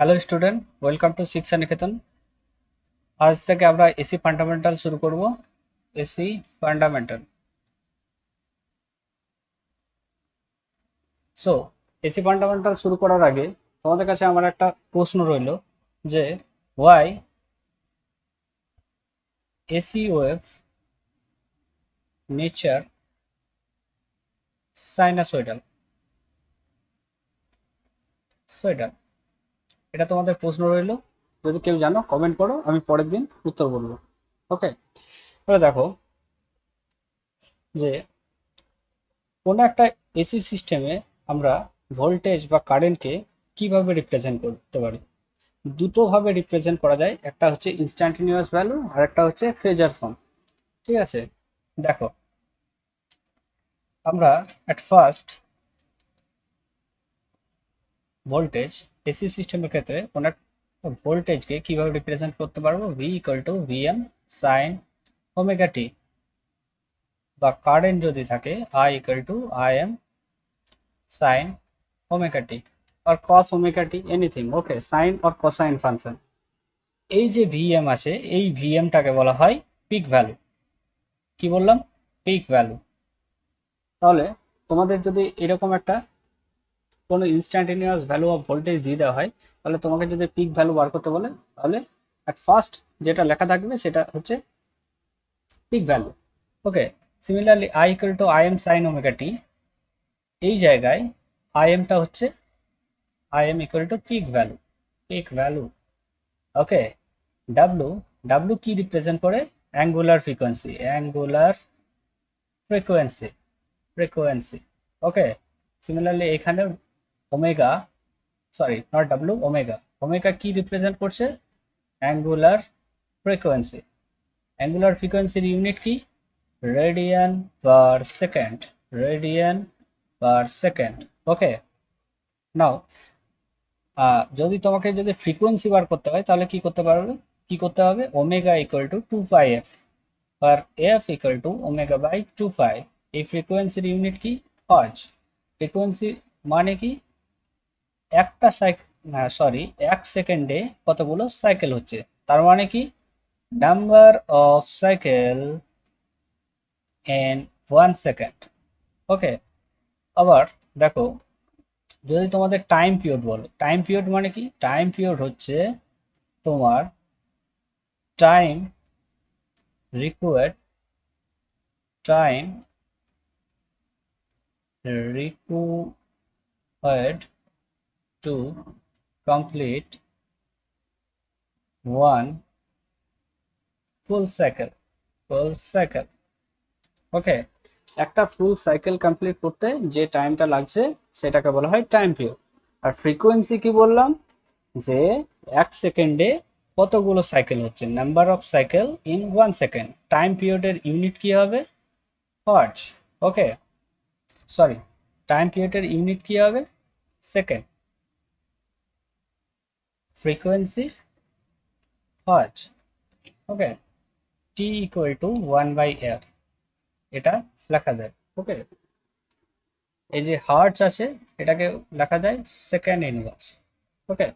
Hello student, welcome to শিক্ষা নিকেতন। আজ থেকে আমরা এসি ফান্ডামেন্টাল শুরু করব। AC fundamental. So AC fundamental শুরু করার আগে তোমাদের কাছে আমার একটা প্রশ্ন রইল যে ওয়াই এসি ওয়েভ নেচার সাইনাসয়েডাল। সোয়েডাল, এটা তোমাদের প্রশ্ন রইল। যদি কেউ জানো কমেন্ট করো, আমি পরের দিন উত্তর বলবো। ওকে, এবার দেখো যে কোনো একটা এসি সিস্টেমে আমরা ভোল্টেজ বা কারেন্টকে কিভাবে রিপ্রেজেন্ট করতে পারি। দুটো ভাবে রিপ্রেজেন্ট করা যায়, একটা হচ্ছে ইনস্ট্যান্টেনিয়াস ভ্যালু আর একটা হচ্ছে ফেজার ফর্ম। ঠিক আছে, দেখো আমরা এট ফার্স্ট ভোল্টেজ এসি সিস্টেমের ক্ষেত্রে কোনো একটা ভোল্টেজকে কিভাবে রিপ্রেজেন্ট করতে পারবো, V equal to VM sine omega T, বা কারেন্ট যদি থাকে I equal to I M sine omega T or cos omega T, anything, okay, sine or cosine function. এই যে ভিএম আছে, এই ভিএমটাকে বলা হয় পিক ভ্যালু। কি বললাম? Pick value. তাহলে তোমাদের যদি এরকম একটা কোনো ইনস্ট্যান্টেনিয়াস ভ্যালু অফ ভোল্টেজ দিয়ে দেওয়া হয়, তাহলে তোমাকে যদি পিক ভ্যালু বার করতে বলে, তাহলে অ্যাট ফার্স্ট যেটা লেখা থাকবে সেটা হচ্ছে peak value. Okay, similarly I equal to I M sine omega T, এই জায়গায় আই এমটা হচ্ছে I M equal to peak value. Peak value. Okay, W, W কি রিপ্রেজেন্ট করে? Angular frequency, angular frequency, frequency. Okay, similarly এখানে omega, sorry not W, omega, omega কি represent করছে? Angular frequency. Angular ফ্রিকোয়েন্সির ইউনিট কি? Radian per second, radian per second. Okay, now যদি তোমাকে যদি ফ্রিকোয়েন্সি বার করতে হয় তাহলে কি করতে পারবে? কি করতে হবে? Omega equal to 2 pi f, আর f equal to omega by 2 pi. এই ফ্রিকোয়েন্সির ইউনিট কি? হার্জ। ফ্রিকোয়েন্সি মানে কি? একটা সরি, এক সেকেন্ডে কতগুলো সাইকেল হচ্ছে, তার মানে কি? Number of cycle in 1 second. Okay, আবার দেখো, যদি তোমাদের টাইম পিরিয়ড বলো, টাইম পিরিয়ড মানে কি? টাইম পিরিয়ড হচ্ছে তোমার time required, time required to complete one full cycle, full cycle. Okay, একটা ফুল সাইকেল কমপ্লিট করতে যে টাইমটা লাগছে সেটাকে বলা হয় টাইম পিরিয়ড। আর ফ্রিকোয়েন্সি কি বললাম? যে এক সেকেন্ডে কতগুলো সাইকেল হচ্ছে, number of cycle in 1 second. Time পিরিয়ডের ইউনিট কি হবে? হার্জ। ওকে, সরি, টাইম পিরিয়ডের ইউনিট কি হবে? Second. Frequency hertz. Okay, T equal to 1/f, এটা লেখা যায়। ওকে, এই যে হার্টজ আছে এটাকে লেখা যায় সেকেন্ড ইনভার্স। ওকে,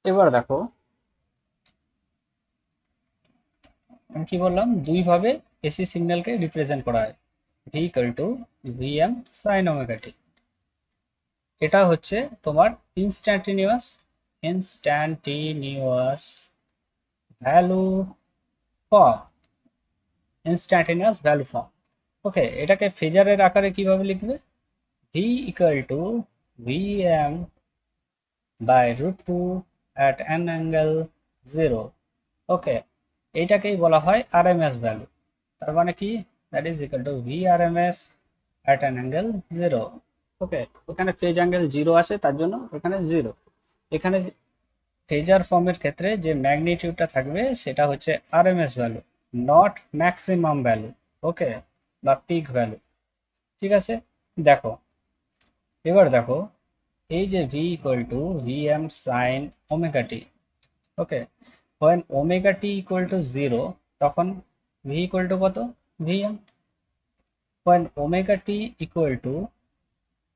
এবার দেখো আমি কি বললাম, দুই ভাবে এসি সিগন্যালকে রিপ্রেজেন্ট করা হয়। V equal to VM sine omega T, এটা হচ্ছে তোমার instantaneous, instantaneous value form, instantaneous value form. Okay, এটাকে ফেজারের আকারে কিভাবে লিখবে? V equal to VM by root two at an angle 0। Okay, এইটাকেই বলা হয় আরএমএস ভ্যালু। তার মানে কি? That is equal to V RMS at an angle 0। Okay, এখানে ফেজ অ্যাঙ্গেল 0 আছে তার জন্য এখানে 0। এখানে ফেজার ফর্মের ক্ষেত্রে যে ম্যাগনিটিউডটা থাকবে সেটা হচ্ছে RMS value, not maximum value. Okay, বা পিক ভ্যালু। ঠিক আছে, দেখো, এবার দেখো এই যে V equal to VM sine omega T. Okay, when omega t equal to 0 তখন v equal to কত? vm। when omega t equal to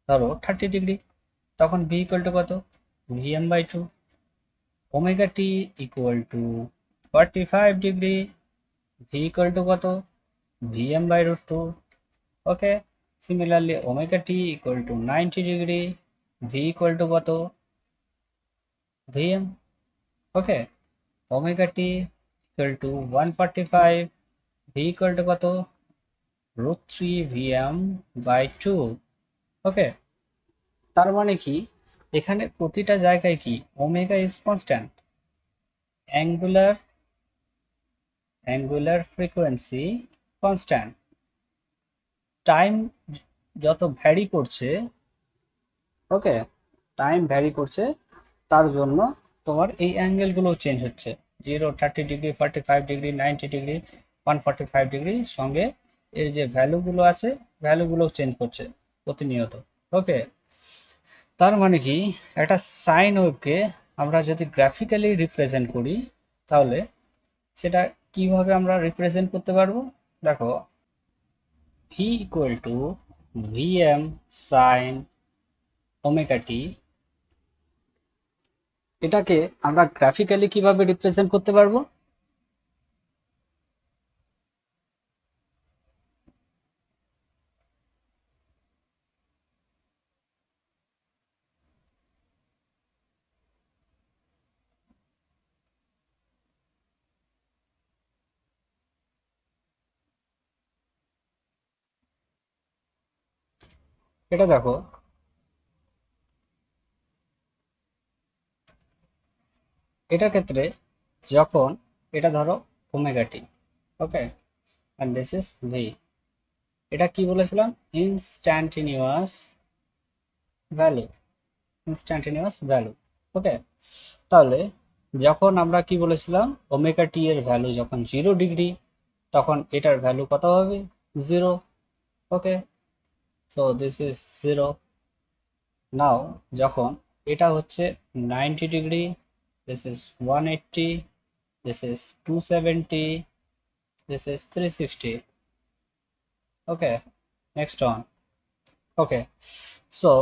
ধরো 30 ডিগ্রি তখন v equal to কত? Vm by 2. Omega t equal to 45 degree, V equal to কত? Vm by root 2. Okay. Similarly, omega t equal to 90 degree, V equal to কত? Vm. Okay. Omega t equal to 145, V equal to কত? root 3 Vm by 2. Okay. তার মানে কি এখানে প্রতিটা জায়গায় কি omega is constant, angular frequency constant, time যত ভ্যারি করছে, ওকে, টাইম ভ্যারি করছে তার জন্য তোমার এই অ্যাঙ্গেলগুলো চেঞ্জ হচ্ছে, 0, 30 ডিগ্রি, 45 ডিগ্রি, 90 ডিগ্রি, 145 ডিগ্রি, সঙ্গে এর যে ভ্যালুগুলো আছে ভ্যালুগুলো চেঞ্জ করছে প্রতিনিয়ত। ওকে, তার মানে কি একটা সাইন ওয়েভকে আমরা যদি গ্রাফিক্যালি রিপ্রেজেন্ট করি তাহলে সেটা কিভাবে আমরা রিপ্রেজেন্ট করতে পারবো? দেখো, V equal to Vm sin omega T, এটাকে আমরা গ্রাফিক্যালি কিভাবে রিপ্রেজেন্ট করতে পারবো? এটা দেখো, এটার ক্ষেত্রে যখন এটা ধরো omega T, okay, and this is v, এটা কি বলেছিলাম? Instantaneous value, instantaneous value. Okay, তাহলে যখন আমরা কি বলেছিলাম ওমেগা টি এর ভ্যালু যখন 0 ডিগ্রি তখন এটার ভ্যালু কত হবে? 0। ওকে, সো দিস ইজ 0। নাও যখন এটা হচ্ছে 90 degree, this is 180, this is 270, this is 360. Okay, next one. Okay, so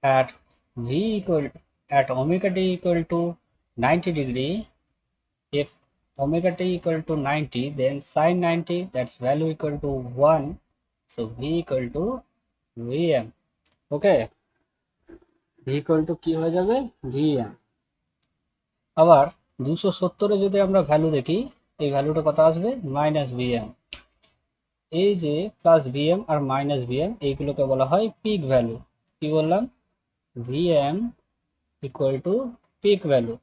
at v equal, at omega t equal to 90 degree, if omega t equal to 90, then sin 90, that's value equal to 1, so v equal to vm. Okay, v equal to কি হয়ে যাবে? vm। আবার 270 এ যদি আমরা value দেখি, এই ভ্যালুটা কত আসবে? -vm। এই যে প্লাস vm আর মাইনাস vm এইগুলোকে বলা হয় পিক ভ্যালু। কি বললাম? vm equal to peak value,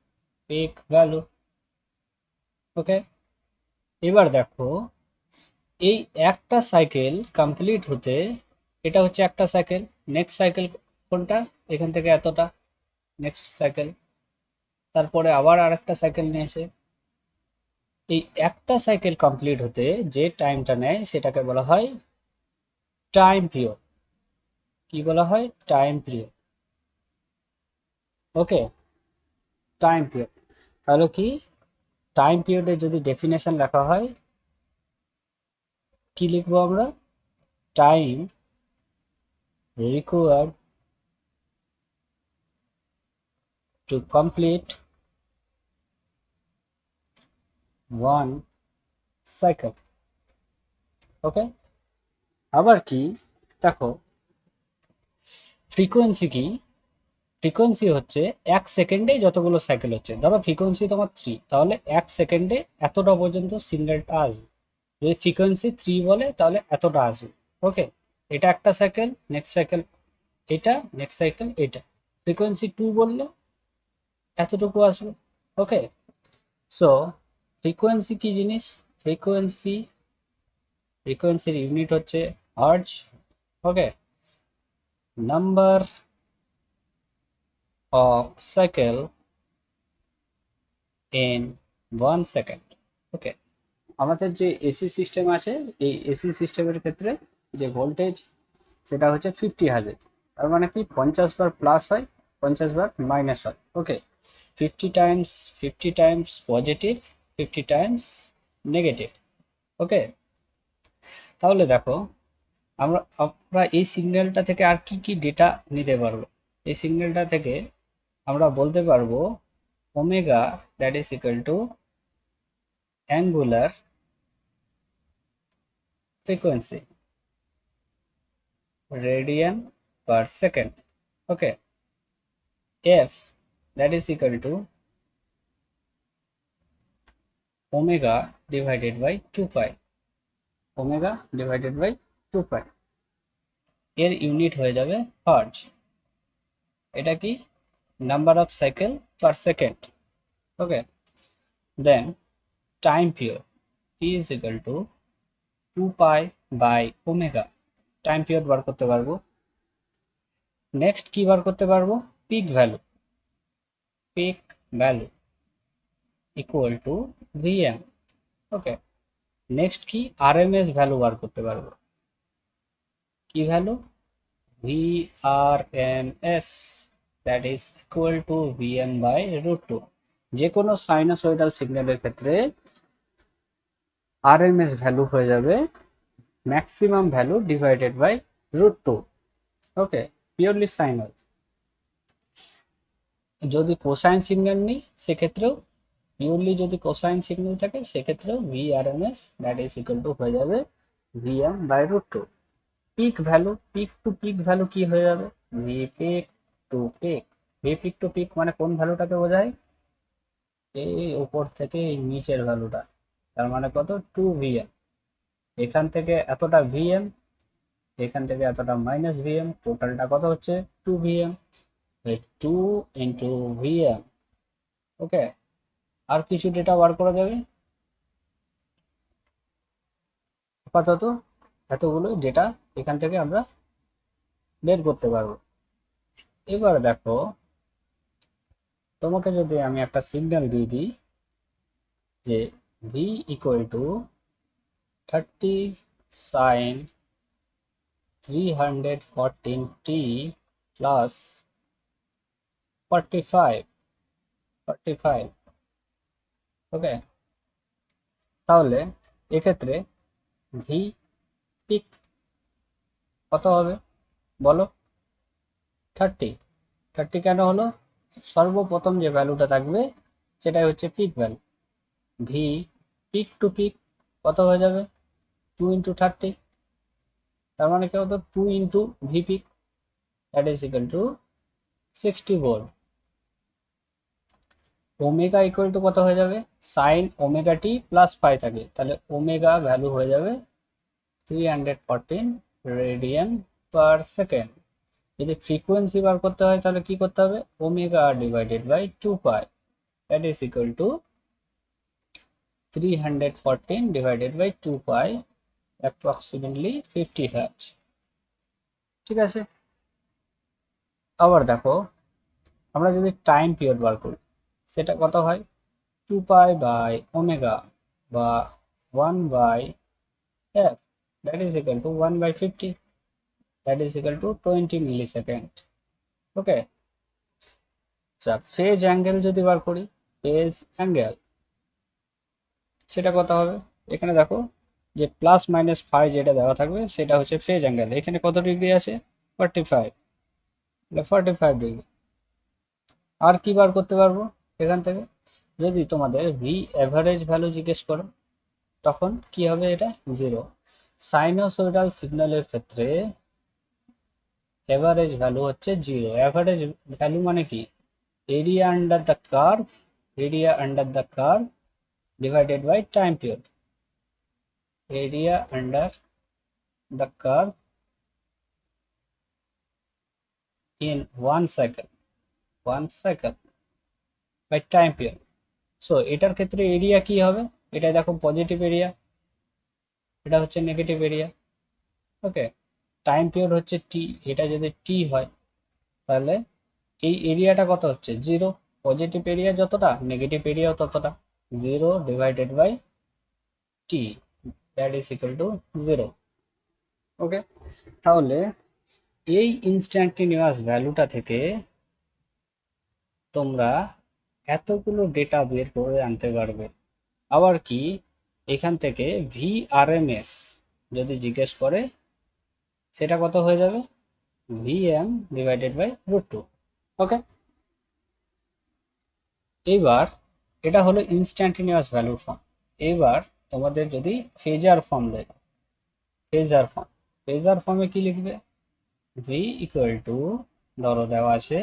peak value. Okay, এবার দেখো এই একটা সাইকেল কমপ্লিট হতে, এটা হচ্ছে একটা সাইকেল, নেক্সট সাইকেল কোনটা? এখান থেকে এতটা, নেক্সট সাইকেল, তারপরে আবার আরেকটা সাইকেল নিয়েছে। এই একটা সাইকেল কমপ্লিট হতে যে টাইমটা নেয় সেটাকে বলা হয় টাইম পিরিয়ড। কি বলা হয়? Time period. Okay, time period. তাহলে কি টাইম পিরিয়ডের যদি ডেফিনেশন লেখা হয় কি লিখবো আমরা? Time required to complete one cycle. ওকে, আবার কি দেখো ফ্রিকোয়েন্সি কি? ফ্রিকোয়েন্সি হচ্ছে 1 সেকেন্ডে যতগুলো সাইকেল হচ্ছে, ধরো ফ্রিকোয়েন্সি তোমার 3, তাহলে 1 সেকেন্ডে এতটা পর্যন্ত সিগন্যালটা আসবে। যদি ফ্রিকোয়েন্সি 3 বলে তাহলে এতটা আসবে। ওকে, এটা একটা সাইকেল, নেক্সট সাইকেল এটা, নেক্সট সাইকেল এটা। ফ্রিকোয়েন্সি 2 বললে এতটুকু আসবে। ওকে, সো ফ্রিকোয়েন্সি কি জিনিস? ফ্রিকোয়েন্সির ইউনিট হচ্ছে hertz. Okay, number of cycle in 1 second. Okay, আমাদের যে এসি সিস্টেম আছে এই এসি সিস্টেমের ক্ষেত্রে যে ভোল্টেজ সেটা হচ্ছে 50 হার্জ। তার মানে কি 50 বার প্লাস হয়, 50 বার মাইনাস হয়। ওকে, 50 টাইমস পজিটিভ, 50 টাইমস নেগেটিভ। ওকে, তাহলে দেখো আমরা আমরা এই সিগন্যালটা থেকে আর কি কি ডেটা নিতে পারবো? এই সিগন্যালটা থেকে আমরা বলতে পারবো omega that is equal to angular frequency radian per second. Okay, F that is equal to omega divided by 2 pi, omega divided by 2 pi, এর ইউনিট হয়ে যাবে হার্জ। এটা কি number of cycle per second. Okay, then time period T is equal to 2 pi by omega, time period বার করতে পারবো। Next কি বার করতে পারবো, peak value, peak value equal to VM. Okay, next কি আরএমএস ভ্যালু বার করতে পারবো, কি value, VRMS that is equal to VM by √2। যে কোনো সাইনোসয়েডাল সিগন্যালের ক্ষেত্রে আরএমএস ভ্যালু হয়ে যাবে maximum value divided by √2। Okay, purely sinusoid. যদি কোসাইন সিগন্যাল নিই সেক্ষেত্রেও, পিওরলি যদি কোসাইন সিগন্যাল থাকে সেক্ষেত্রেও VRMS that is equal to হয়ে যাবে VM by √2। Peak value, peak to peak value কি হয়ে যাবে, V peak to peak. V peak to peak মানে কোন ভ্যালুটাকে বোঝায়, এই উপর থেকে এই নিচের ভ্যালুটা, তার মানে কত 2 ভিএম। এখান থেকে এতটা ভিএম, এখান থেকে এতটা মাইনাস ভিএম, টোটালটা কত হচ্ছে 2 ভিএম, 2 × ভিএম। ওকে, আর কিছু ডেটা বার করা যাবে, আপাতত এতগুলো ডেটা এখান থেকে আমরা বের করতে পারবো। এবার দেখো, তোমাকে যদি আমি একটা সিগন্যাল দিয়ে দিই যে V equal two 30 sin 314t plus 45। ওকে, তাহলে এক্ষেত্রে ভি পিক কত হবে বলো, 30 কেন হলো, সর্বপ্রথম যে ভ্যালুটা থাকবে সেটাই হচ্ছে peak value. V peak to peak কত হয়ে যাবে 2 × 30, তার মানে কি হতো 2 × V peak that is equal to 60 volt. Omega equal to কত হয়ে যাবে, সাইন ওমেগা টি প্লাস পাই থাকে, তাহলে ওমেগা ভ্যালু হয়ে যাবে 314 রেডিয়ান পার সেকেন্ড। যদি ফ্রিকোয়েন্সি বার করতে হয় তাহলে কি করতে হবে, omega divided by 2 pi that is equal to 314 divided by 2 pi, approximately 50 hertz. ঠিক আছে, আবার দেখো আমরা যদি টাইম পিরিয়ড বার করি সেটা কত হয়, 2 পাই বাই ওমেগা বা 1/f that is equal to 1/50 that is equal to 20 millisecond. Okay, আচ্ছা ফেজ অ্যাঙ্গেল যদি বার করি, ফেজ অ্যাঙ্গেল সেটা কত হবে, এখানে দেখো যে প্লাস মাইনাস ফাই যেটা দেওয়া থাকবে সেটা হচ্ছে ফেজ অ্যাঙ্গেল, এখানে কত ডিগ্রি আছে 45, 45 ডিগ্রি। আর কি বার করতে পারবো এখান থেকে, যদি তোমাদের ভি এভারেজ ভ্যালু জিজ্ঞেস করো তখন কি হবে, এটা 0। সাইনোসয়েডাল সিগন্যালের ক্ষেত্রে এভারেজ ভ্যালু হচ্ছে 0। এভারেজ ভ্যালু মানে কি, area under the curve, area under the curve divided by time period, area under the curve in 1 cycle by time period. So এটার ক্ষেত্রে এরিয়া কি হবে, এটা দেখো পজিটিভ এরিয়া, এটা হচ্ছে নেগেটিভ এরিয়া। ওকে, টাইম পিরিয়ড হচ্ছে টি, এটা যদি টি হয় তাহলে এই এরিয়াটা কত হচ্ছে 0, পজিটিভ এরিয়া যতটা নেগেটিভ এরিয়াও ততটা, 0 divided by t that is equal to 0। Okay, তাহলে এই ইনস্ট্যান্টিনিয়াস ভ্যালুটা থেকে তোমরা এতগুলো ডেটা বের করে আনতে পারবে। আবার কি এখান থেকে ভিআরএমএস যদি জিজ্ঞেস করে সেটা কত হয়ে যাবে, ভিএম ডিভাইডেড বাই √2। ওকে, এবার এটা হলো ইনস্ট্যান্টিনিয়াস ভ্যালুর ফর্ম। এবার তোমাদের যদি ফেজার ফর্ম দেয়, ফেজার ফর্মে কি লিখবে? ভি ইকুয়াল টু, ধরো দেওয়া আছে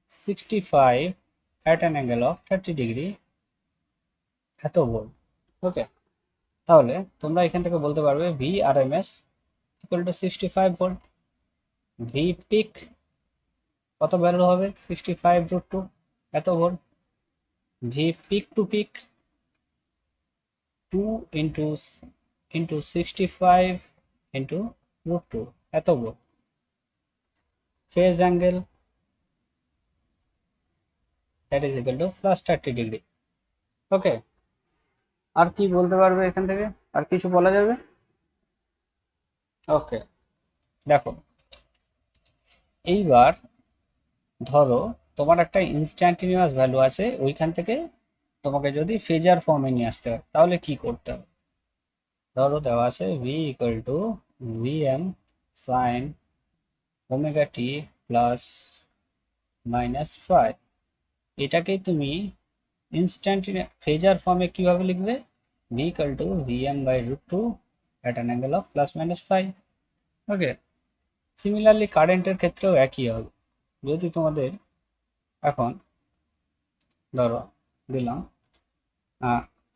65 at an angle of 30 degree এত ভোল্ট। ওকে, তাহলে তোমরা এখান থেকে বলতে পারবে V R M S equal to 65 volt. V peak কত ভ্যালু হবে? 65 রুট 2 এত volt. V peak to peak 2 into 65 into root 2 এত volt. Phase angle that is equal to plus 30 degree. Okay, আর কি বলতে পারবে এখান থেকে? আর কিছু বলা যাবে? ওকে, দেখো এইবার ধরো তোমার একটা ইনস্ট্যান্টিনিয়াস ভ্যালু আছে, ওইখান থেকে তোমাকে যদি ফেজার ফর্মে নিয়ে আসতে হয় তাহলে কি করতে হবে? ধরো দেওয়া আছে V equal to VM sine omega T plus minus phi. এটাকে তুমি ইনস্ট্যান্টিনিয়াস ফেজার ফর্মে কিভাবে লিখবে? V equal to VM by root 2 at an angle of plus minus phi. Okay, similarly কারেন্টের ক্ষেত্রেও একই হবে। যদি তোমাদের এখন ধরো দিলাম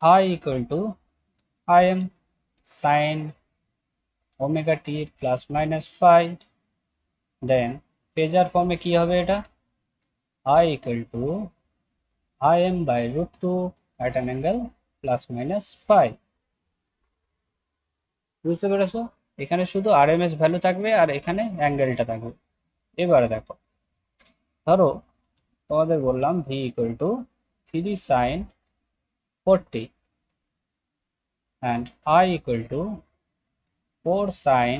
I equal to Im sin omega t plus minus phi, then phasor ফর্মে কি হবে এটা? I equal to Im by root 2 at an angle plus minus phi। বুঝতে পেরেছো? এখানে শুধু RMS ভ্যালু থাকবে আর এখানে অ্যাঙ্গেলটা থাকবে। এবারে দেখো, ধরো তোমাদের বললাম v equal to 3 sin 40 and I equal to 4 sin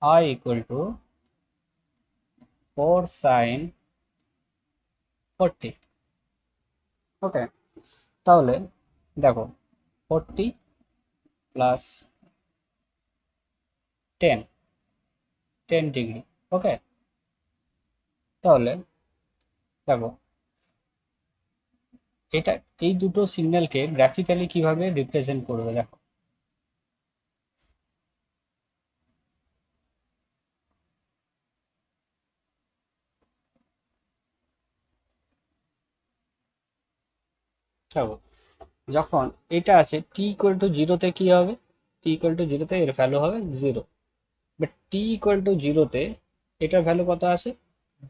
I equal to 4 sin 40। ওকে, তাহলে দেখো 40 প্লাস 10 ডিগ্রি। ওকে, তাহলে দেখো এটা এই দুটো সিগন্যালকে গ্রাফিক্যালি কিভাবে রিপ্রেজেন্ট করবে দেখো। দেখো যখন এটা আছে টি ইকুয়াল টু জিরোতে কি হবে? টি ইকুয়াল টু জিরোতে এর ভ্যালু হবে 0, বাট টি ইকুয়াল টু জিরোতে এটার ভ্যালু কত আছে?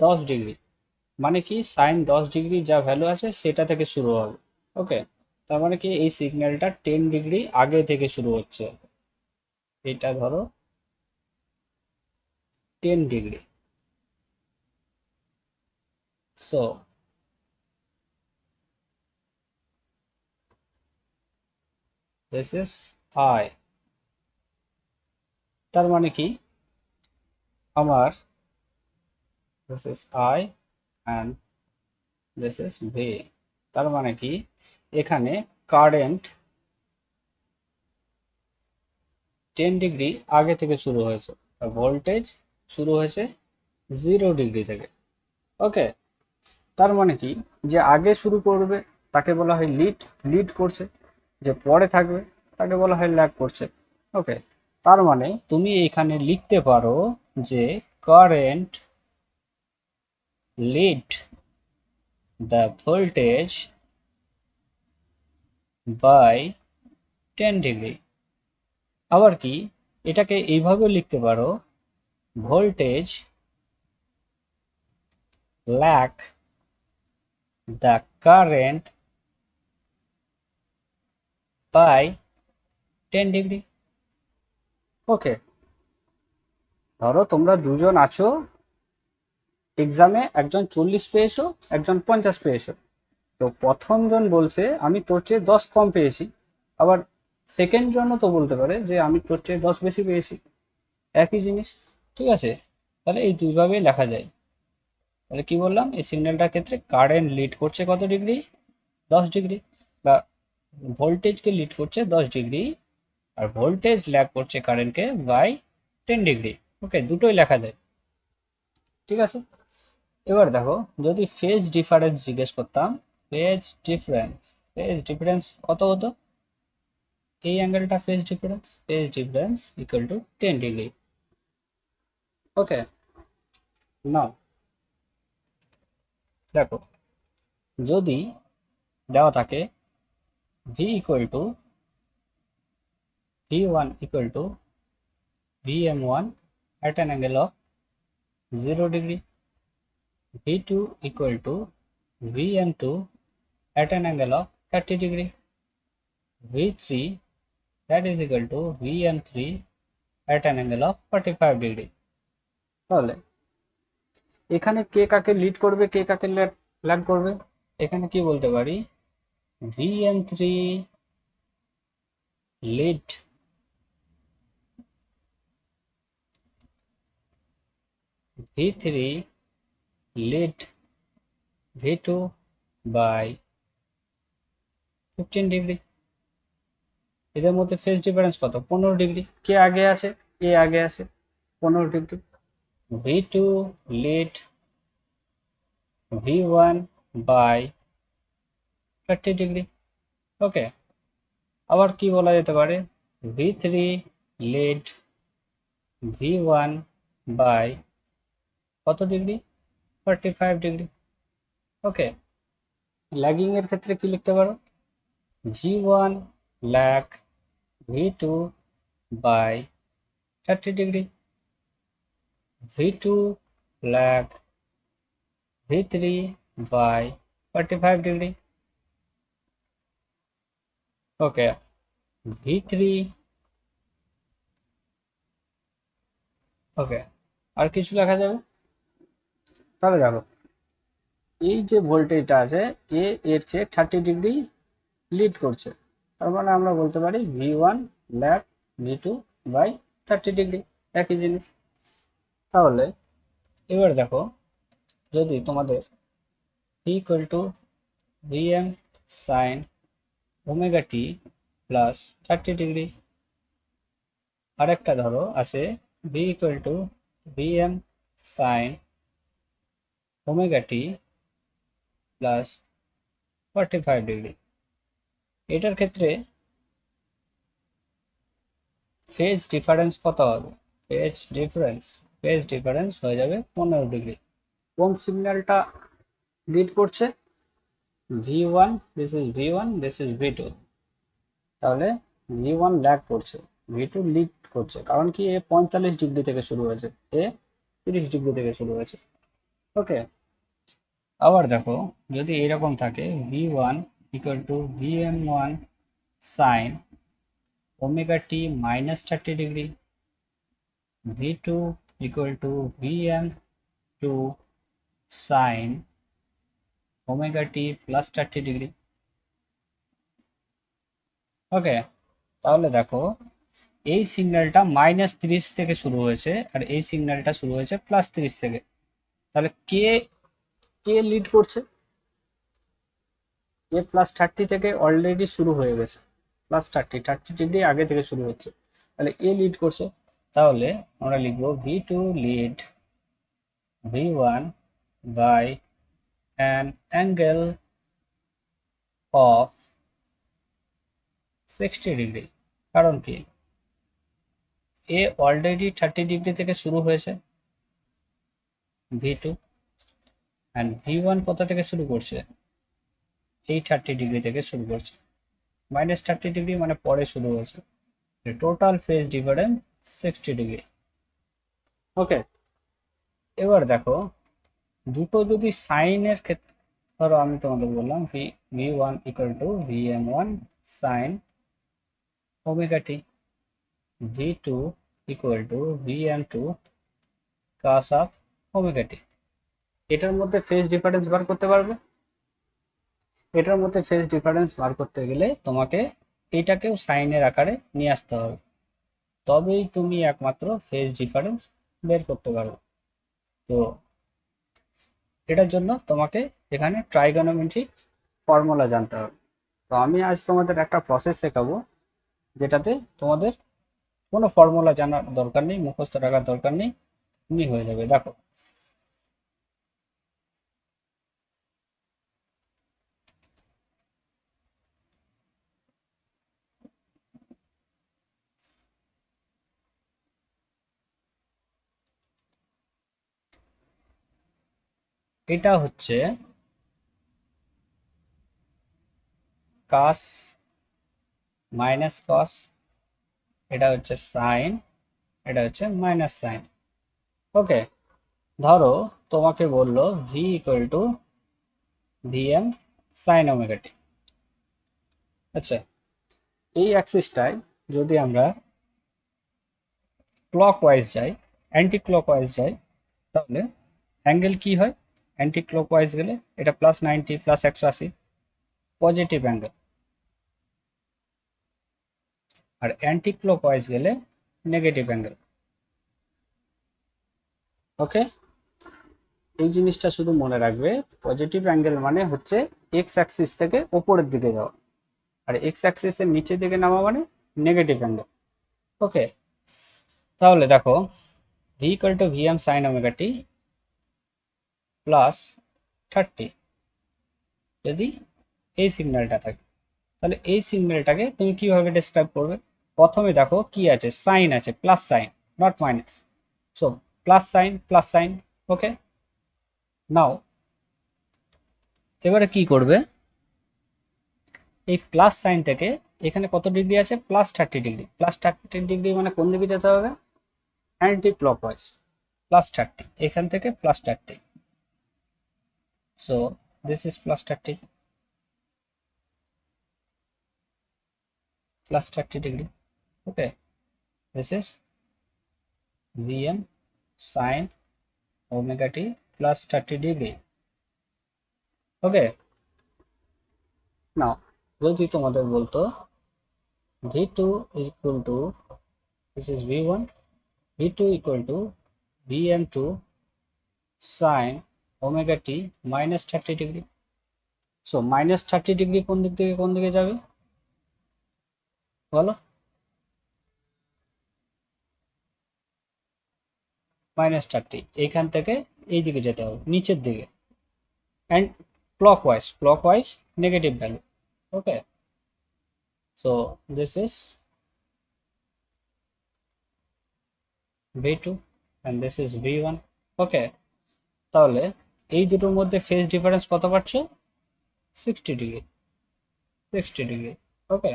10 ডিগ্রি। মানে কি সাইন 10 ডিগ্রি যা ভ্যালু আছে সেটা থেকে শুরু হবে। ওকে, তার মানে কি এই সিগন্যালটা 10 ডিগ্রি আগে থেকে শুরু হচ্ছে। এটা ধরো 10 degree. So this is I। তার মানে কি আমার this is I and this is V। তার মানে কি এখানে কারেন্ট 10 ডিগ্রি আগে থেকে শুরু হয়েছে আর ভোল্টেজ শুরু হয়েছে 0 ডিগ্রি থেকে। ওকে, তার মানে কি যে আগে শুরু করবে তাকে বলা হয় লিড করছে, যে পরে থাকবে তাকে বলা হয় ল্যাগ করছে। ওকে, তার মানে তুমি এখানে লিখতে পারো যে current lead the voltage by 10 degree. আবার কি এটাকে এইভাবে লিখতে পারো, voltage lag the current by 10 degree. Okay, ধরো তোমরা দুজন আছো এক্সামে, একজন 40 পেয়েছো একজন 50 পেয়েছো। তো প্রথম জন বলছে আমি তোর চেয়ে 10 কম পেয়েছি, আবার সেকেন্ড জনও তো বলতে পারে যে আমি তোর চেয়ে 10 বেশি পেয়েছি, একই জিনিস। ঠিক আছে, তাহলে এই দুইভাবেই লেখা যায়। তাহলে কি বললাম, এই সিগন্যালটার ক্ষেত্রে কারেন্ট লিড করছে কত ডিগ্রি? 10 ডিগ্রি, বা ভোল্টেজকে লিড করছে 10 ডিগ্রি আর ভোল্টেজ ল্যাগ করছে কারেন্টকে বাই 10 ডিগ্রি। ওকে, দুটোই লেখা যায়। ঠিক আছে, এবার দেখো যদি ফেজ ডিফারেন্স জিজ্ঞেস করতাম, ফেজ ডিফারেন্স কত হতো? এই অ্যাঙ্গেলটা phase difference equal to 10 degree. Okay, now দেখো যদি দেওয়া থাকে v ইকুয়াল টু v1 ইকুয়াল টু vm1 at an angle of 0 degree, v2 equal to vm2 at an angle of 30 degree, v3 that is equal to vm3 at an angle of 45 degree। তাহলে এখানে কে কাকে লিড করবে, কে কাকে ল্যাগ করবে? এখানে কি বলতে পারি, vm3 lead v3 lead v2 by 15 degree. এদের মধ্যে ফেজ ডিফারেন্স কত? 15 ডিগ্রি। কে আগে আছে? এ আগে আছে 15 degree. v2 lead v1 by 30 degree. Okay, আবার কি বলা যেতে পারে, v3 lead v1 by কত ডিগ্রি? 45 ডিগ্রি। ওকে, ল্যাগিং এর ক্ষেত্রে কি লিখতে পারো, v1 lag v2 by 30 degree, v2 lag v3 by 45 degree. Okay, v3 ওকে, আর কিছু লেখা যাবে? তাহলে দেখো এই যে ভোল্টেজটা আছে এ এর চেয়ে 30 ডিগ্রি লিড করছে, তার মানে আমরা বলতে পারি v1 lag v2 by 30 degree, একই জিনিস। তাহলে এবার দেখো যদি তোমাদের p equal to vm sin omega t plus 30 degree, আরেকটা ধরো আছে v equal to vm sin omega t plus 45 degree. এটার ক্ষেত্রে ফেজ ডিফারেন্স কত হবে? ফেজ ডিফারেন্স হয়ে যাবে 15 ডিগ্রি। কোন সিগন্যালটা লিড করছে? v1, this is v1, this is v2। তাহলে v1 ল্যাগ করছে, v2 লিড করছে, কারণ কি এ 45 ডিগ্রি থেকে শুরু হয়েছে, এ 30 ডিগ্রি থেকে শুরু হয়েছে। ওকে, আবার দেখো যদি এরকম থাকে v1 equal to vm1 sin omega t minus 30 degree, v2 equal to vm2 sin omega t plus 30 degree. Okay, তাহলে দেখো এই সিগন্যালটা -30 থেকে শুরু হয়েছে আর এই সিগন্যালটা শুরু হয়েছে +30 থেকে। তাহলে কে কে লিড করছে? এ +30 থেকে অলরেডি শুরু হয়ে গেছে, +30 ডিগ্রি আগে থেকে শুরু হচ্ছে, তাহলে এ লিড করছে। তাহলে আমরা লিখবো v2 lead v1 by an angle of 60 degree. কারণ কি এ অলরেডি 30 ডিগ্রি থেকে শুরু হয়েছে v2, and v1 কোথা থেকে শুরু করছে? এই 30 ডিগ্রি থেকে শুরু করছে, -30 ডিগ্রি মানে পরে শুরু হয়েছে। Total phase difference 60 degree. Okay, এবার দেখো দুটো যদি সাইনের ক্ষেত্রে, ধরো আমি তোমাদের বললাম v1 equal to vm1 sin omega t, v2 equal to vm2 cos of omega t। এটার মধ্যে ফেজ ডিফারেন্স বার করতে পারবে? এটার মধ্যে ফেজ ডিফারেন্স বার করতে গেলে তোমাকে এটাকেও সাইনের আকারে নিয়ে আসতে হবে, তবেই তুমি একমাত্র ফেজ ডিফারেন্স বের করতে পারবে। তো এটার জন্য তোমাকে এখানে ট্রাইগোনোমেট্রিক ফর্মুলা জানতে হবে। তো আমি আজ তোমাদের একটা প্রসেস শেখাবো যেটাতে তোমাদের কোনো ফর্মুলা জানার দরকার নেই, মুখস্থ রাখার দরকার নেই, এমনি হয়ে যাবে। দেখো এটা হচ্ছে cos মাইনাস cos, এটা হচ্ছে সাইন, এটা হচ্ছে মাইনাস সাইন। ওকে, ধরো তোমাকে বললো v equal to vm sine omega T. আচ্ছা, এই অ্যাক্সিসটায় যদি আমরা ক্লকওয়াইজ যাই, অ্যান্টি ক্লকওয়াইজ যাই, তাহলে অ্যাঙ্গেল কি হয়? অ্যান্টি ক্লকওয়াইজ গেলে এটা প্লাস 90 প্লাস 180 পজিটিভ অ্যাঙ্গেল, আর অ্যান্টি ক্লকওয়াইজ গেলে নেগেটিভ অ্যাঙ্গেল। ওকে, এই জিনিসটা শুধু মনে রাখবে, পজিটিভ অ্যাঙ্গেল মানে হচ্ছে এক্স অ্যাক্সিস থেকে উপরের দিকে যাওয়া, আর এক্স অ্যাক্সিসের নিচের দিকে নামা মানে নেগেটিভ অ্যাঙ্গেল। ওকে, তাহলে দেখো v equal to vm sine omega T plus 30 যদি এই সিগন্যালটা থাকে, তাহলে এই সিগন্যালটাকে তুমি কিভাবে ডেসক্রাইব করবে? প্রথমে দেখো কি আছে, সাইন আছে, plus sine not minus, so plus sine. Okay, now এবারে কি করবে, এই প্লাস সাইন থেকে এখানে কত ডিগ্রি আছে, প্লাস 30 ডিগ্রি। প্লাস 30 ডিগ্রি মানে কোন দিকে যেতে হবে? অ্যান্টি ক্লকওয়াইজ, প্লাস 30, এখান থেকে plus 30, so this is plus 30, plus 30 degree. Okay, this is Vm sin omega t plus 30 degree. Okay, now যদি তোমাদের বলতো v2 is equal to, this is v1, v2 equal to vm2 sin omega t minus 30 degree, so minus 30 degree কোন দিক থেকে কোন দিকে যাবে বলো? minus 30, এইখান থেকে এই দিকে যেতে হবে, নিচের দিকে, and clockwise negative value. Okay, so this is v2 and this is v1. Okay, তাহলে এই দুটোর মধ্যে ফেজ ডিফারেন্স কত পাচ্ছ? 60 ডিগ্রি, 60 ডিগ্রি। ওকে,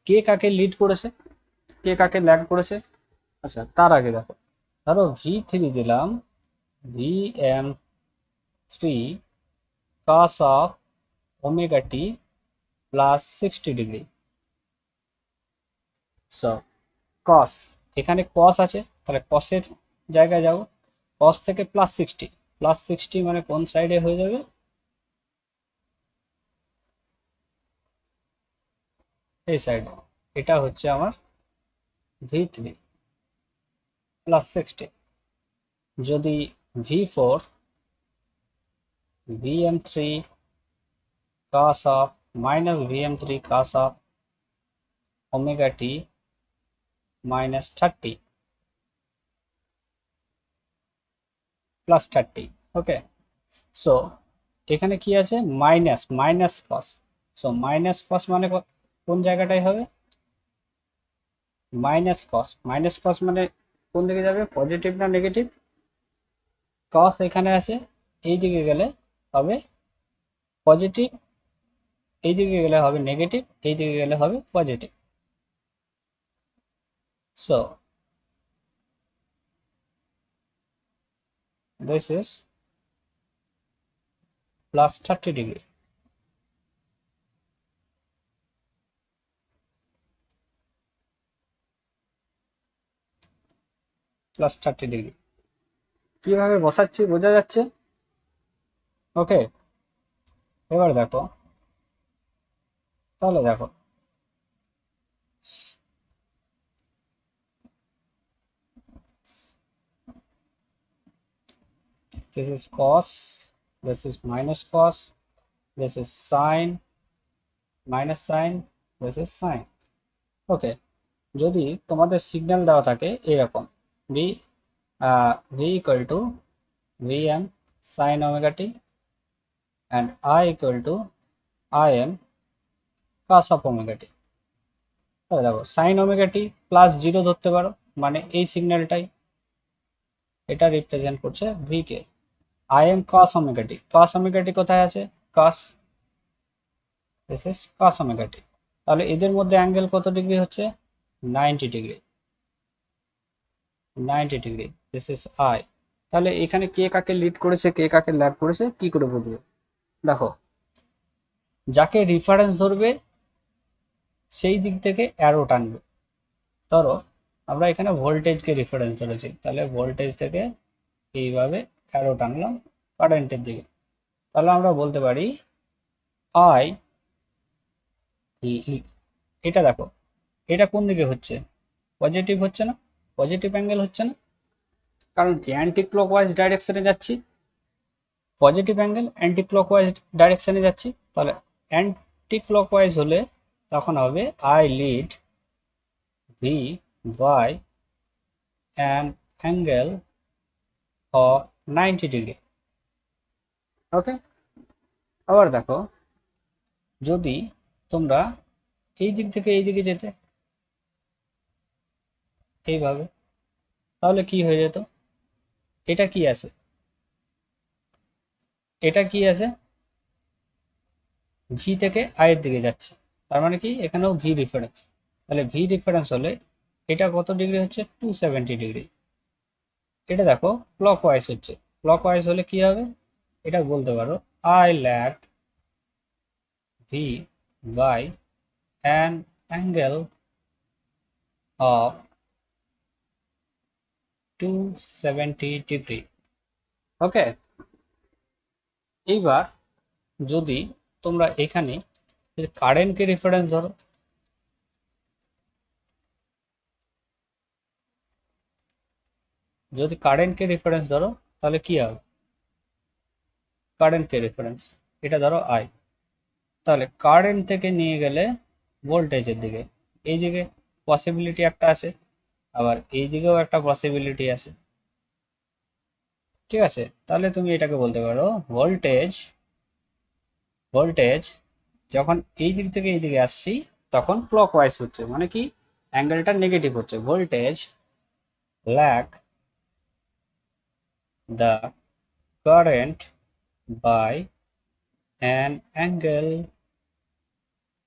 কে কাকে লিড করেছে, কে কাকে ল্যাগ করেছে? আচ্ছা, তার আগে দেখো, ধরো v3 দিলাম vm3 cos of omega t plus 60 degree. So cos, এখানে cos আছে, তাহলে cos এর জায়গায় যাবো, cos থেকে প্লাস 60, প্লাস 60 মানে কোন সাইডে হয়ে যাবে? এই সাইডে। এটা হচ্ছে আমার v3 প্লাস 60। যদি v4 vm3 cos of minus vm3 cos of omega t minus 30 plus 30। Okay, so এখানে কি আছে, minus cos, so minus cos মানে কোন জায়গাটায় হবে? মাইনাস cos মানে কোন দিকে যাবে, পজিটিভ না নেগেটিভ? cos এখানে আছে, এই দিকে গেলে হবে পজিটিভ, এই দিকে গেলে হবে নেগেটিভ, এই দিকে গেলে হবে positive. So this is plus 30 degree. Plus 30 degree কিভাবে বসাচ্ছি বোঝা যাচ্ছে? ওকে, এবার দেখো, তাহলে দেখো this is cos, this is minus cos, this is sin, minus sin, this is sin. ওকে, যদি তোমাদের সিগন্যাল দেওয়া থাকে এরকম v equal to vm sin omega t and I equal to im cos of omega t, তাহলে দেখো sin omega t plus 0 ধরতে পারো, মানে এই সিগন্যালটাই, এটা রিপ্রেজেন্ট করছে v কে। I M cos omega T, cos omega T কোথায় আছে, cos, this is cos omega T. তাহলে এদের মধ্যে অ্যাঙ্গেল কত ডিগ্রি হচ্ছে, 90 degree, 90 degree, this is I. তাহলে এখানে কে কাকে লিড করেছে কে কাকে ল্যাগ করেছে কি করে বুঝবে, দেখো যাকে রেফারেন্স ধরবে সেই দিক থেকে অ্যারো টানবে। ধরো আমরা এখানে ভোল্টেজকে রেফারেন্স ধরেছি, তাহলে ভোল্টেজ থেকে এইভাবে অ্যারো টানলাম কারেন্টের দিকে। তাহলে আমরা বলতে পারি আই, এটা দেখো এটা কোন দিকে হচ্ছে, পজিটিভ হচ্ছে না, পজিটিভ অ্যাঙ্গেল হচ্ছে না, কারণ কি অ্যান্টি ক্লকওয়াইজ ডাইরেকশনে যাচ্ছি, পজিটিভ অ্যাঙ্গেল অ্যান্টি ক্লকওয়াইজ ডাইরেকশনে যাচ্ছি। তাহলে অ্যান্টি ক্লকওয়াইজ হলে তখন হবে I lead V by an angle of 90 degree. Okay, আবার দেখো যদি তোমরা এই দিক থেকে এই দিকে যেতে এইভাবে, তাহলে কি হয়ে যেত, এটা কি আছে, এটা কি আছে, ভি থেকে আই এর দিকে যাচ্ছে, তার মানে কি এখানেও ভি রেফারেন্স। তাহলে ভি রেফারেন্স হলে এটা কত ডিগ্রি হচ্ছে, 270 ডিগ্রি। এটা দেখো ক্লকওয়াইজ হচ্ছে, ক্লকওয়াইজ হলে কি হবে, এটা বলতে পারো I lag V by an angle of 270 degree. Okay, এইবার যদি তোমরা এখানে কারেন্টকে রেফারেন্স ধরো, যদি কারেন্টকে রেফারেন্স ধরো তাহলে কি হবে, কারেন্টকে রেফারেন্স এটা ধরো আই, তাহলে কারেন্ট থেকে নিয়ে গেলে ভোল্টেজের দিকে, এই দিকে পসিবিলিটি একটা আছে, আবার এই দিকেও একটা পসিবিলিটি আছে, ঠিক আছে। তাহলে তুমি এটাকে বলতে পারো ভোল্টেজ, ভোল্টেজ যখন এই দিক থেকে এই দিকে আসছি তখন ক্লকওয়াইজ হচ্ছে, মানে কি অ্যাঙ্গেলটা নেগেটিভ হচ্ছে, voltage lag the current by an angle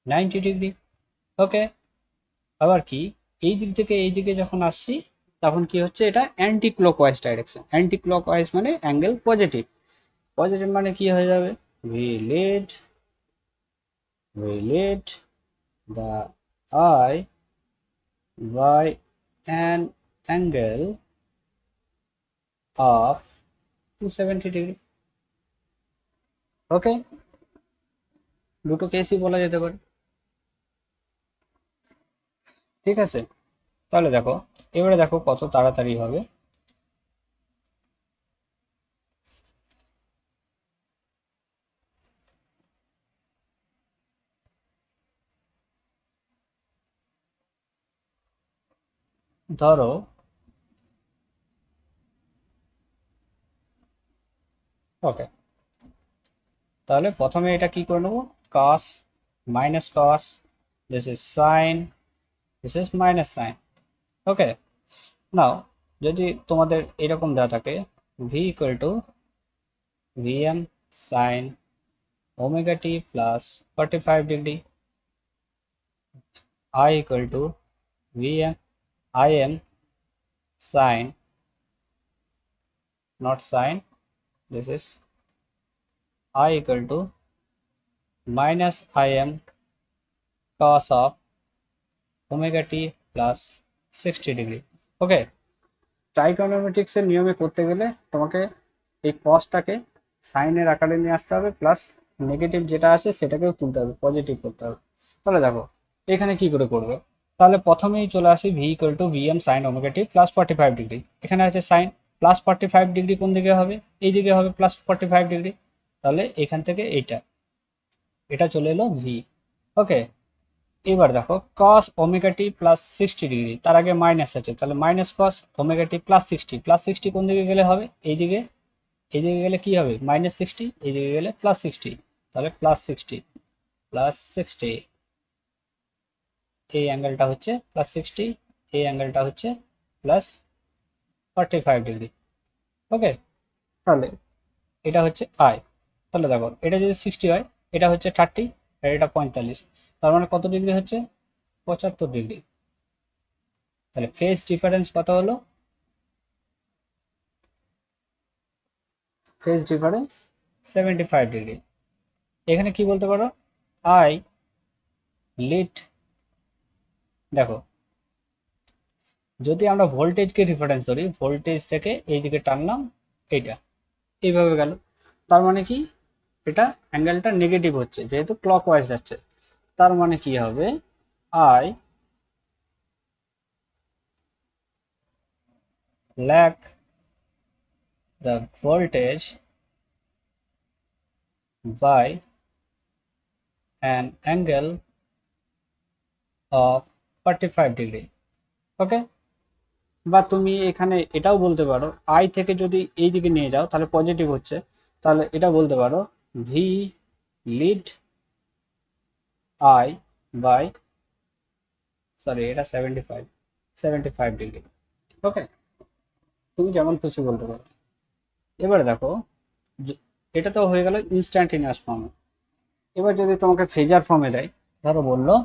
90 degree. Okay, আবার কি এই দিক থেকে এই দিকে যখন আসছি তখন কি হচ্ছে, এটা anti clockwise direction, anti clockwise মানে অ্যাঙ্গেল পজিটিভ, পজিটিভ মানে কি হয়ে যাবে, we lead we lead the eye by an angle of 270 degree. Okay, দুটো কেসই বলা যেতে পারে, ঠিক আছে। তাহলে দেখো এবারে দেখো কত তাড়াতাড়ি হবে, ধরো ওকে, তাহলে প্রথমে এটা কি করে নেবো, cos minus cos, this is sine, this is minus sine. Okay, now যদি তোমাদের এরকম দেওয়া থাকে v equal to vm sine omega T plus 45 degree, I equal to vm im sin, not sin, this is I equal to minus im cos of omega t plus 60 degree. Okay, trigonometrics এর নিয়মে করতে গেলে তোমাকে এই কসটাকে সাইনের আকারে নিয়ে আসতে হবে, প্লাস নেগেটিভ যেটা আছে সেটাকেও তুলতে হবে, পজিটিভ করতে হবে। তাহলে দেখো এখানে কি করে করবে, তাহলে প্রথমেই চলে আসি V equal to VM sine omega T plus 45 degree, এখানে আছে সাইন, প্লাস 45 ডিগ্রি কোন দিকে হবে, এই দিকে হবে প্লাস 45 ডিগ্রি, তাহলে এখান থেকে এইটা এটা চলে এলো ভি। ওকে, এবার দেখো cos ওমেগা টি প্লাস 60 ডিগ্রি, তার আগে মাইনাস আছে, তাহলে মাইনাস cos ওমেগা টি প্লাস 60, প্লাস 60 কোন দিকে গেলে হবে, এইদিকে, এইদিকে গেলে কি হবে মাইনাস 60, এইদিকে গেলে প্লাস 60, তাহলে প্লাস 60 প্লাস 60, এই অ্যাঙ্গেলটা হচ্ছে প্লাস 60, এই অ্যাঙ্গেলটা হচ্ছে প্লাস 45 ডিগ্রি। ওকে, তাহলে এটা হচ্ছে আই। তাহলে দেখো এটা যদি 60 হয়, এটা হচ্ছে 30, আর এটা 45, তার মানে কত ডিগ্রি হচ্ছে? 75 ডিগ্রি। তাহলে ফেজ ডিফারেন্স কত হলো? Phase difference 75 degree. এখানে কি বলতে পারো? আই লিড, দেখো যদি আমরা ভোল্টেজকে রেফারেন্স ধরি, ভোল্টেজ থেকে এই দিকে টানলাম, এইটা এইভাবে গেল, তার মানে কি এটা অ্যাঙ্গেলটা নেগেটিভ হচ্ছে যেহেতু ক্লকওয়াইজ যাচ্ছে। তার মানে কি হবে? I lag the voltage by an angle of 45 degree. Okay, বা তুমি এখানে এটাও বলতে পারো, আই থেকে যদি এই দিকে নিয়ে যাও তাহলে পজিটিভ হচ্ছে, তাহলে এটা বলতে পারো V lead I by, sorry এটা 75 ডিগ্রি। ওকে, তুমি যেমন খুশি বলতে পারো। এবারে দেখো, এটা তো হয়ে গেল ইনস্ট্যান্টিনিয়াস ফর্মে। এবার যদি তোমাকে ফেজার ফর্মে দেয়, ধরো বললো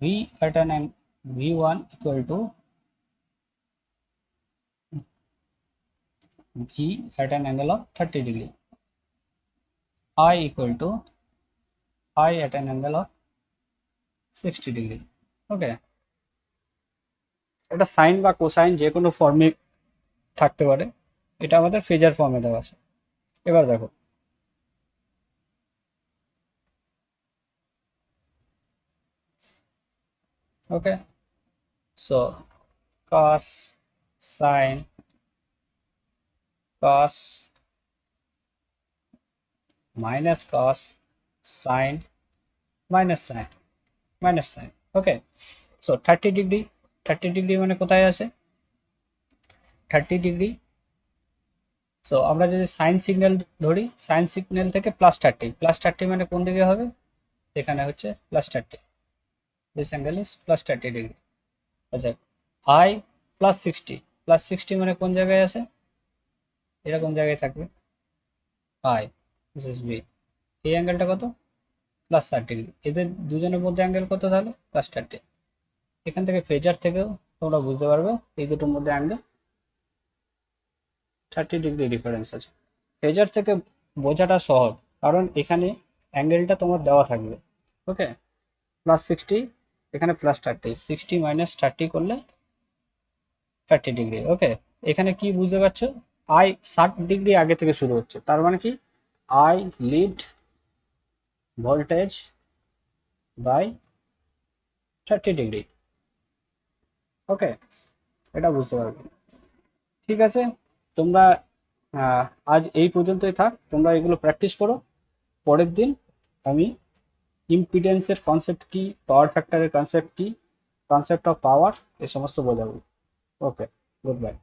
V at an v1 equal to v at an angle of 30 degree, I equal to I at an angle of 60 degree. ওকে, এটা সাইন বা কোসাইন যে কোনো ফর্মে থাকতে পারে, এটা আমাদের ফেজার ফর্মে দেওয়া আছে। এবার দেখো, ওকে, so cos sin cos minus cos sin minus sin minus sin। ওকে, সো 30 ডিগ্রি, 30 ডিগ্রি মানে কোথায় আছে? 30 ডিগ্রি, সো আমরা যদি সাইন সিগন্যাল ধরি, সাইন সিগন্যাল থেকে +30, +30 মানে কোন দিকে হবে? এখানে হচ্ছে +30, দিস অ্যাঙ্গেল ইজ +30 ডিগ্রি। আচ্ছা, আই +60, +60 মানে কোন জায়গায় আছে? এরকম জায়গায় থাকবে আই, দিস ইজ বি। এই অ্যাঙ্গেলটা কত? +60 ডিগ্রি। এদের দুজনের মধ্যে অ্যাঙ্গেল কত তাহলে? +30। এখান থেকে ফেজার থেকেও তোমরা বুঝতে পারবে এই দুটোর মধ্যে অ্যাঙ্গেল 30 ডিগ্রি ডিফারেন্স আছে। ফেজার থেকে বোঝাটা সহজ, কারণ এখানে অ্যাঙ্গেলটা তোমার দেওয়া থাকবে। ওকে, +60, এখানে +30, 60 - 30 করলে 30 ডিগ্রি। ওকে, এখানে কি বুঝতে পারছো? আই 60 ডিগ্রি আগে থেকে শুরু হচ্ছে, তার মানে কি I lead voltage by 30 degree. Okay, এটা বুঝতে পারবে। ঠিক আছে, তোমরা আজ এই পর্যন্তই থাক, তোমরা এগুলো প্র্যাকটিস করো। পরের দিন আমি ইম্পিডেন্সের কনসেপ্ট কি, পাওয়ার ফ্যাক্টরের কনসেপ্ট কি, কনসেপ্ট অফ পাওয়ার, এই সমস্ত বোঝাবো। ওকে, গুড বাই।